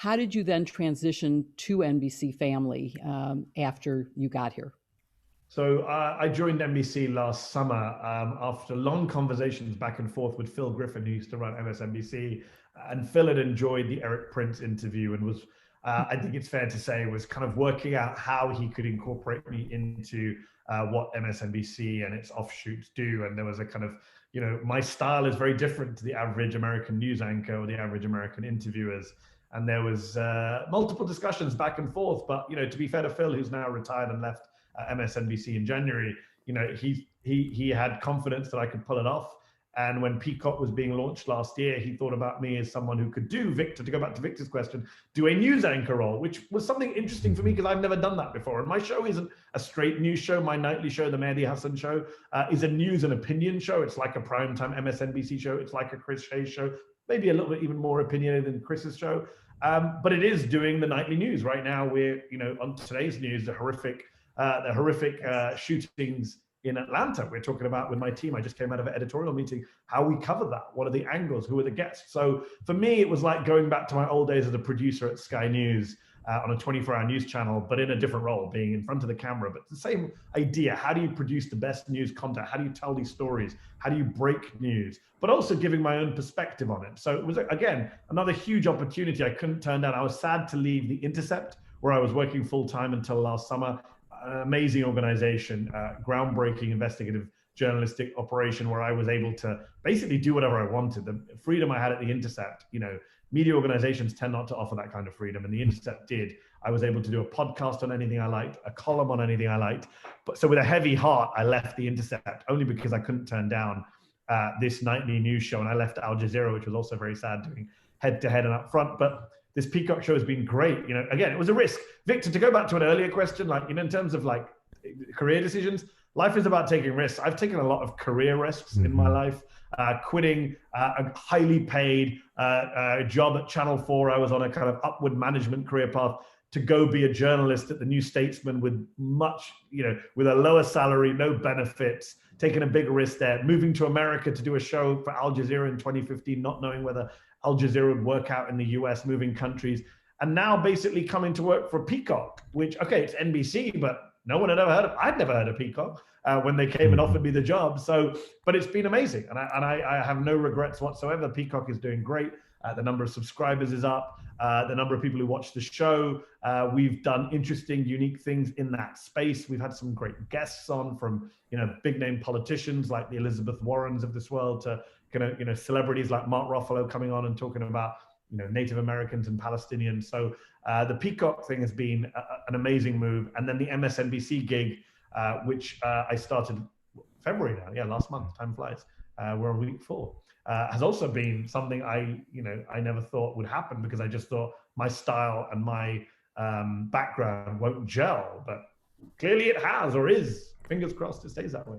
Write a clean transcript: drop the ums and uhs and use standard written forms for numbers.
How did you then transition to NBC Family after you got here? So I joined NBC last summer after long conversations back and forth with Phil Griffin, who used to run MSNBC. And Phil had enjoyed the Eric Prince interview and was, I think it's fair to say, was kind of working out how he could incorporate me into what MSNBC and its offshoots do. And there was a kind of, my style is very different to the average American news anchor or the average American interviewers. And there was multiple discussions back and forth. But, to be fair to Phil, who's now retired and left MSNBC in January, he had confidence that I could pull it off. And when Peacock was being launched last year, he thought about me as someone who could do, Victor, to go back to Victor's question, do a news anchor role, which was something interesting for me because I've never done that before. And my show isn't a straight news show. My nightly show, the Mehdi Hasan Show, is a news and opinion show. It's like a primetime MSNBC show. It's like a Chris Hayes show, maybe a little bit even more opinionated than Chris's show. But it is doing the nightly news. Right now, we're, on today's news, the horrific shootings in Atlanta. We're talking about with my team. I just came out of an editorial meeting, how we cover that. What are the angles? Who are the guests? So for me, it was like going back to my old days as a producer at Sky News on a 24-hour news channel, but in a different role, being in front of the camera. But the same idea. How do you produce the best news content? How do you tell these stories? How do you break news? But also giving my own perspective on it. So it was, again, another huge opportunity I couldn't turn down. I was sad to leave The Intercept, where I was working full-time until last summer. An amazing organization, groundbreaking investigative journalistic operation where I was able to basically do whatever I wanted. The freedom I had at The Intercept, media organizations tend not to offer that kind of freedom, and The Intercept did. I was able to do a podcast on anything I liked, a column on anything I liked. But so with a heavy heart, I left The Intercept only because I couldn't turn down this nightly news show, and I left Al Jazeera, which was also very sad, doing head-to-head and up front. But this Peacock show has been great. Again, it was a risk. Victor, to go back to an earlier question, in terms of career decisions, life is about taking risks. I've taken a lot of career risks in my life, quitting a highly paid job at Channel 4. I was on a kind of upward management career path to go be a journalist at the New Statesman with much, with a lower salary, no benefits, taking a big risk there, moving to America to do a show for Al Jazeera in 2015, not knowing whether Al Jazeera would work out in the US, moving countries, and now basically coming to work for Peacock, which, okay, it's NBC, but no one had ever heard of, I'd never heard of Peacock when they came and offered me the job. So, but it's been amazing. And I have no regrets whatsoever. Peacock is doing great. The number of subscribers is up. The number of people who watch the show. We've done interesting, unique things in that space. We've had some great guests on from, big name politicians like the Elizabeth Warrens of this world to celebrities like Mark Ruffalo coming on and talking about, Native Americans and Palestinians. So the Peacock thing has been an amazing move. And then the MSNBC gig, which I started February now. Yeah, last month, time flies. We're on week 4. Has also been something I never thought would happen because I just thought my style and my background won't gel, but clearly it has or is. Fingers crossed it stays that way.